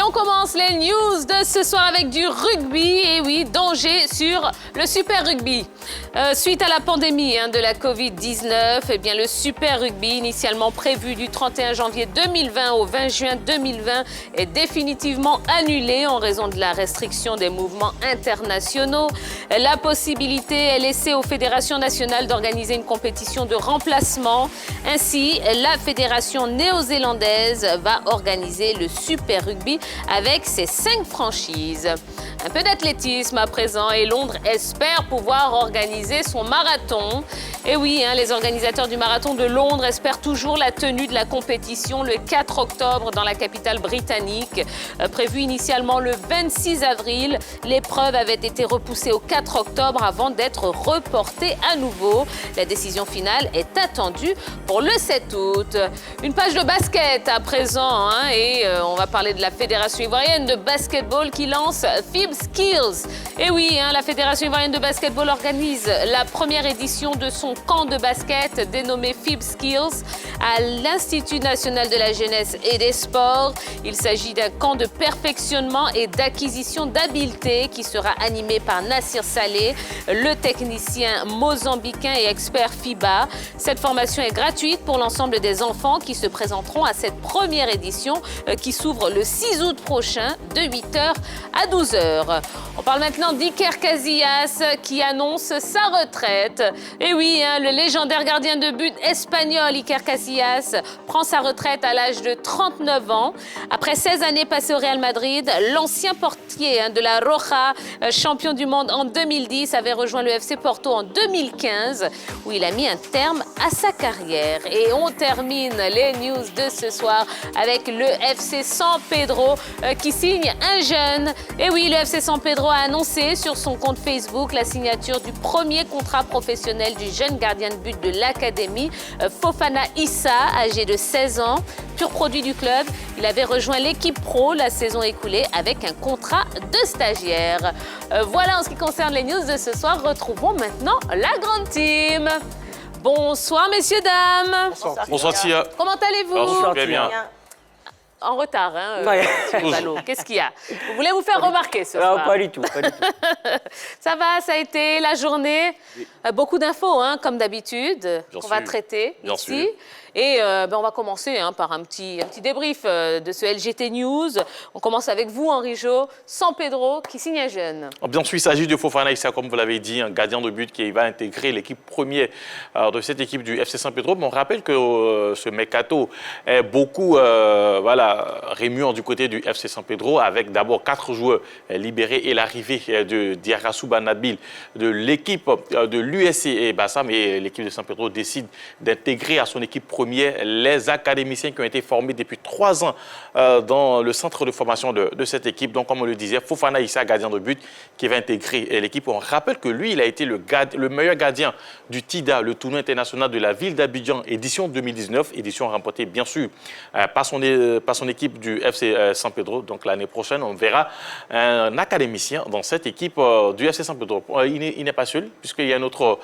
on commence les news de ce soir avec du rugby. Et oui, danger sur le Super Rugby. Suite à la pandémie de la Covid-19, eh bien, le Super Rugby, initialement prévu du 31 janvier 2020 au 20 juin 2020, est définitivement annulé en raison de la restriction des mouvements internationaux. La possibilité est laissée aux fédérations nationales d'organiser une compétition de remplacement. Ainsi, la fédération néo-zélandaise va organiser le Super Rugby avec ses 5 franchises. Un peu d'athlétisme à présent et Londres espère pouvoir organiser son marathon. Et oui, les organisateurs du marathon de Londres espèrent toujours la tenue de la compétition le 4 octobre dans la capitale britannique. Prévue initialement le 26 avril, l'épreuve avait été repoussée au 4 octobre avant d'être reportée à nouveau. La décision finale est attendue pour le 7 août. Une page de basket à présent et on va parler de la Fédération ivoirienne de basketball qui lance FIB Skills. Et oui, la Fédération ivoirienne de basketball organise la première édition de son camp de basket dénommé FIB Skills à l'Institut national de la jeunesse et des sports. Il s'agit d'un camp de perfectionnement et d'acquisition d'habileté qui sera animé par Nassir Saleh, le technicien mozambicain et expert FIBA. Cette formation est gratuite pour l'ensemble des enfants qui se présenteront à cette première édition qui s'ouvre le 6 août prochain de 8h à 12h. On parle maintenant d'Iker Casillas qui annonce sa retraite. Et oui, le légendaire gardien de but espagnol Iker Casillas prend sa retraite à l'âge de 39 ans. Après 16 années passées au Real Madrid, l'ancien portier de la Roja, champion du monde en 2010, avait rejoint le FC Porto en 2015 où il a mis un terme à sa carrière. Et on termine les news de ce soir avec le FC San Pedro qui signe un jeune. Et oui, le FC San Pedro a annoncé sur son compte Facebook la signature du premier contrat professionnel du jeune gardien de but de l'académie, Fofana Issa, âgé de 16 ans. Pur produit du club, il avait rejoint l'équipe pro la saison écoulée avec un contrat de stagiaire. Voilà en ce qui concerne les news de ce soir. Retrouvons maintenant la grande team. Bonsoir messieurs, dames. Bonsoir Tia. Comment allez-vous? Bonsoir, bien. En retard, monsieur Ballot. Qu'est-ce qu'il y a? Vous voulez vous faire remarquer ce soir? Pas du tout, pas du tout. Ça va, ça a été la journée. Beaucoup d'infos, comme d'habitude, qu'on va traiter ici. Et on va commencer par un petit débrief de ce LGT News. On commence avec vous, Henri Jo, San Pedro, qui signe un jeune. Bien sûr, il s'agit de Fofana Issa, comme vous l'avez dit, un gardien de but qui va intégrer l'équipe première de cette équipe du FC San Pedro. Mais on rappelle que ce mercato est beaucoup rémuant du côté du FC San Pedro, avec d'abord 4 joueurs libérés et l'arrivée de Diarra Nabil de l'équipe de l'USC et Bassam. Et l'équipe de San Pedro décide d'intégrer à son équipe première les académiciens qui ont été formés depuis 3 ans dans le centre de formation de cette équipe. Donc, comme on le disait, Fofana Issa, gardien de but, qui va intégrer l'équipe. On rappelle que lui, il a été le meilleur gardien du TIDA, le tournoi international de la ville d'Abidjan, édition 2019, édition remportée bien sûr par son équipe du FC San Pedro. Donc, l'année prochaine, on verra un académicien dans cette équipe du FC San Pedro. Il n'est pas seul, puisqu'il y a un autre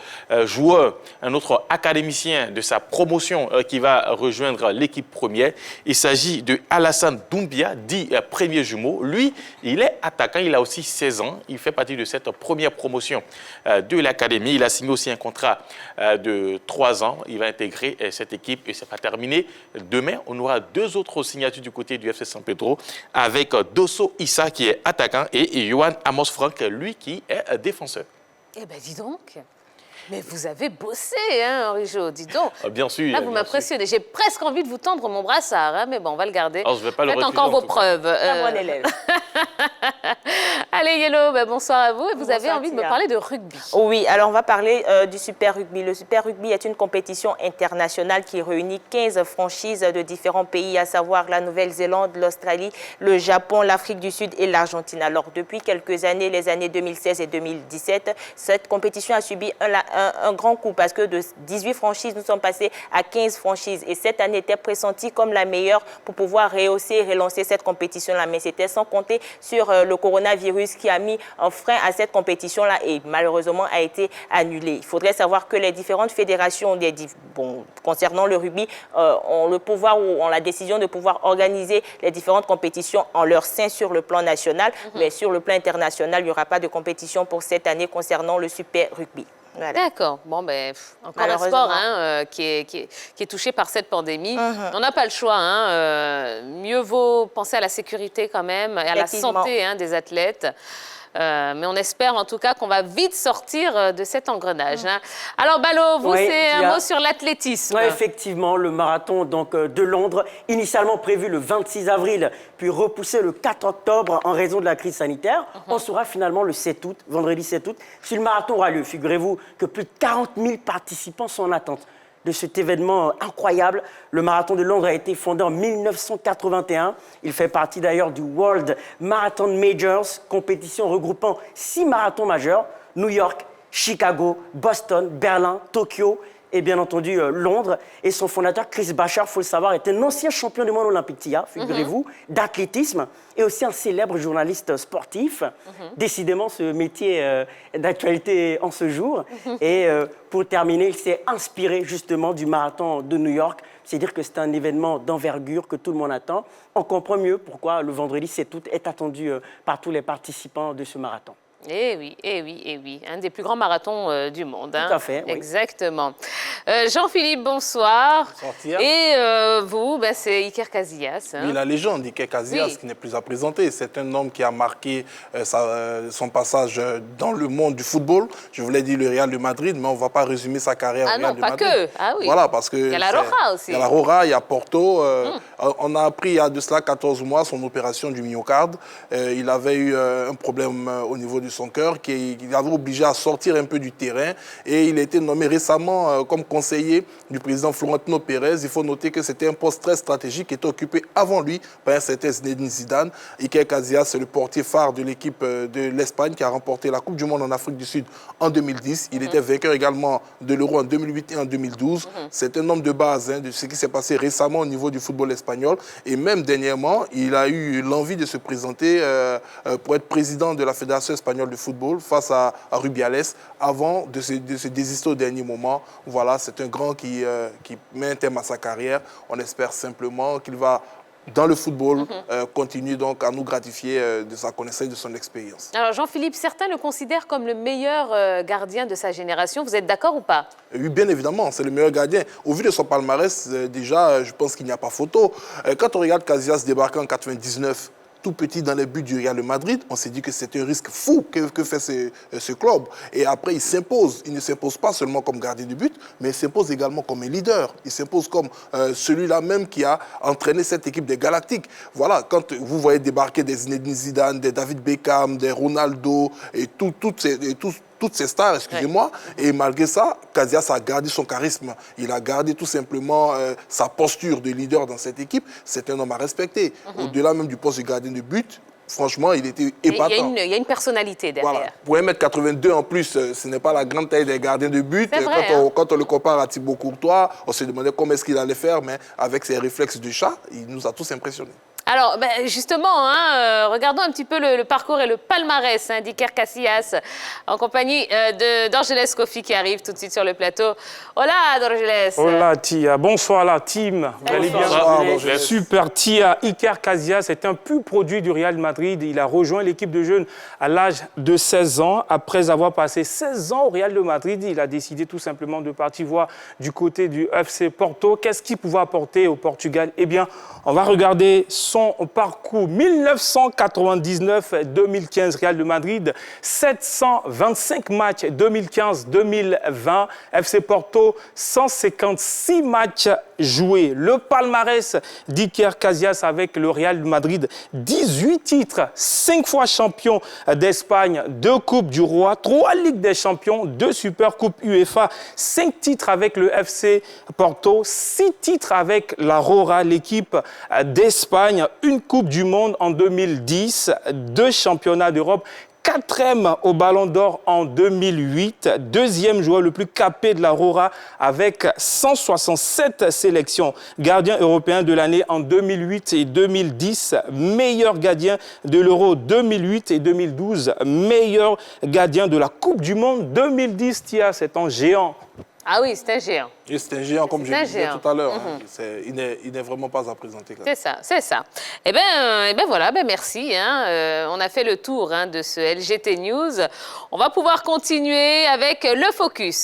joueur, un autre académicien de sa promotion qui va rejoindre l'équipe première. Il s'agit de Alassane Doumbia, dit premier jumeau. Lui, il est attaquant, il a aussi 16 ans. Il fait partie de cette première promotion de l'académie. Il a signé aussi un contrat de 3 ans. Il va intégrer cette équipe et c'est pas terminé. Demain, on aura 2 autres signatures du côté du FC San Pedro avec Dosso Issa qui est attaquant et Johan Amos Frank, lui qui est défenseur. Eh bien, dis donc. Mais vous avez bossé, Henri Jo, dis donc. Bien sûr. Là, vous m'impressionnez. J'ai presque envie de vous tendre mon brassard, mais bon, on va le garder. Alors, je vais pas le faites encore vos preuves. Bon élève. Allez, Yellow, bonsoir à vous. Et vous avez envie de me parler de rugby. Oui, alors on va parler du Super Rugby. Le Super Rugby est une compétition internationale qui réunit 15 franchises de différents pays, à savoir la Nouvelle-Zélande, l'Australie, le Japon, l'Afrique du Sud et l'Argentine. Alors, depuis quelques années, les années 2016 et 2017, cette compétition a subi un grand coup parce que de 18 franchises, nous sommes passés à 15 franchises. Et cette année était pressentie comme la meilleure pour pouvoir rehausser et relancer cette compétition-là. Mais c'était sans compter sur le coronavirus ce qui a mis un frein à cette compétition-là et malheureusement a été annulée. Il faudrait savoir que les différentes fédérations concernant le rugby ont le pouvoir ou ont la décision de pouvoir organiser les différentes compétitions en leur sein sur le plan national, mais sur le plan international, il n'y aura pas de compétition pour cette année concernant le Super Rugby. Voilà. D'accord. Bon, ben, encore un sport qui est touché par cette pandémie. On n'a pas le choix. Mieux vaut penser à la sécurité quand même, et à la santé des athlètes. Mais on espère en tout cas qu'on va vite sortir de cet engrenage. Alors Balo, vous, c'est un mot sur l'athlétisme. Oui, effectivement, le marathon de Londres, initialement prévu le 26 avril, puis repoussé le 4 octobre en raison de la crise sanitaire. On saura finalement le 7 août, vendredi 7 août, si le marathon aura lieu. Figurez-vous que plus de 40 000 participants sont en attente de cet événement incroyable. Le marathon de Londres a été fondé en 1981. Il fait partie d'ailleurs du World Marathon Majors, compétition regroupant 6 marathons majeurs, New York, Chicago, Boston, Berlin, Tokyo et bien entendu Londres. Et son fondateur, Chris Bachar, il faut le savoir, est un ancien champion du monde olympique, figurez-vous, d'athlétisme et aussi un célèbre journaliste sportif. Décidément, ce métier d'actualité en ce jour. Et pour terminer, il s'est inspiré justement du marathon de New York. C'est dire que c'est un événement d'envergure que tout le monde attend. On comprend mieux pourquoi le vendredi 7 août est attendu par tous les participants de ce marathon. Eh oui, eh oui, eh oui. Un des plus grands marathons du monde. Tout à fait, oui. Exactement. Jean-Philippe, bonsoir. Bonsoir, Tia. Et vous, c'est Iker Casillas. Oui, la légende Iker Casillas, qui n'est plus à présenter. C'est un homme qui a marqué son passage dans le monde du football. Je voulais dire le Real de Madrid, mais on ne va pas résumer sa carrière au Real de Madrid. Ah non, pas que. Ah oui. Voilà, parce que il y a la Roja aussi. Il y a la Roja, il y a Porto. On a appris il y a de cela 14 mois son opération du myocarde. Il avait eu un problème au niveau de son cœur qui l'avait obligé à sortir un peu du terrain et il a été nommé récemment comme conseiller du président Florentino Pérez. Il faut noter que c'était un poste très stratégique qui était occupé avant lui par un certain Zinedine Zidane. Iker Casillas, c'est le portier phare de l'équipe de l'Espagne qui a remporté la Coupe du Monde en Afrique du Sud en 2010. Il était vainqueur également de l'Euro en 2008 et en 2012. C'est un homme de base de ce qui s'est passé récemment au niveau du football espagnol et même dernièrement, il a eu l'envie de se présenter pour être président de la Fédération espagnole de football face à Rubiales avant de se désister au dernier moment. Voilà, c'est un grand qui met un terme à sa carrière. On espère simplement qu'il va, dans le football, continuer donc à nous gratifier de sa connaissance et de son expérience. Alors Jean-Philippe, certains le considèrent comme le meilleur gardien de sa génération. Vous êtes d'accord ou pas? Oui, bien évidemment, c'est le meilleur gardien. Au vu de son palmarès, déjà, je pense qu'il n'y a pas photo. Quand on regarde Casillas débarquer en 99, tout petit dans les buts du Real de Madrid, on s'est dit que c'était un risque fou que fait ce club. Et après, il s'impose. Il ne s'impose pas seulement comme gardien de but, mais il s'impose également comme un leader. Il s'impose comme celui-là même qui a entraîné cette équipe des Galactiques. Voilà, quand vous voyez débarquer des Zinedine Zidane, des David Beckham, des Ronaldo et toutes ces stars, excusez-moi, et malgré ça, Casillas a gardé son charisme. Il a gardé tout simplement sa posture de leader dans cette équipe. C'est un homme à respecter. Au-delà même du poste de gardien de but, franchement, il était épatant. Il y a une personnalité derrière. Voilà. Pour 1m82 en plus, ce n'est pas la grande taille des gardiens de but. Vrai, quand on le compare à Thibaut Courtois, on se demandait comment est-ce qu'il allait faire, mais avec ses réflexes de chat, il nous a tous impressionnés. Alors, justement, regardons un petit peu le parcours et le palmarès d'Iker Casillas en compagnie d'Orgeles Kofi qui arrive tout de suite sur le plateau. Hola, Orgeles. Hola, Tia. Bonsoir, la team. Vous allez bien? Bonsoir. Super, Tia. Iker Casillas est un pur produit du Real Madrid. Il a rejoint l'équipe de jeunes à l'âge de 16 ans. Après avoir passé 16 ans au Real de Madrid, il a décidé tout simplement de partir voir du côté du FC Porto. Qu'est-ce qu'il pouvait apporter au Portugal? Eh bien, on va regarder son parcours 1999-2015 Real de Madrid, 725 matchs 2015-2020, FC Porto, 156 matchs joués. Le palmarès d'Iker Casillas avec le Real de Madrid, 18 titres, 5 fois champion d'Espagne, 2 Coupes du Roi, 3 Ligues des Champions, 2 Super Coupes UEFA, 5 titres avec le FC Porto, 6 titres avec la Roja, l'équipe d'Espagne, une Coupe du Monde en 2010, 2 championnats d'Europe, 4e au Ballon d'Or en 2008, 2e joueur le plus capé de la Rora avec 167 sélections. Gardien européen de l'année en 2008 et 2010, meilleur gardien de l'Euro 2008 et 2012, meilleur gardien de la Coupe du Monde 2010. Tia, c'est un géant. Ah oui, c'est un géant. Et c'est un géant, comme je C'est un le disais géant. tout à l'heure. Il n'est vraiment pas à présenter. C'est ça, c'est ça. Eh bien voilà, merci. On a fait le tour de ce LGT News. On va pouvoir continuer avec le focus.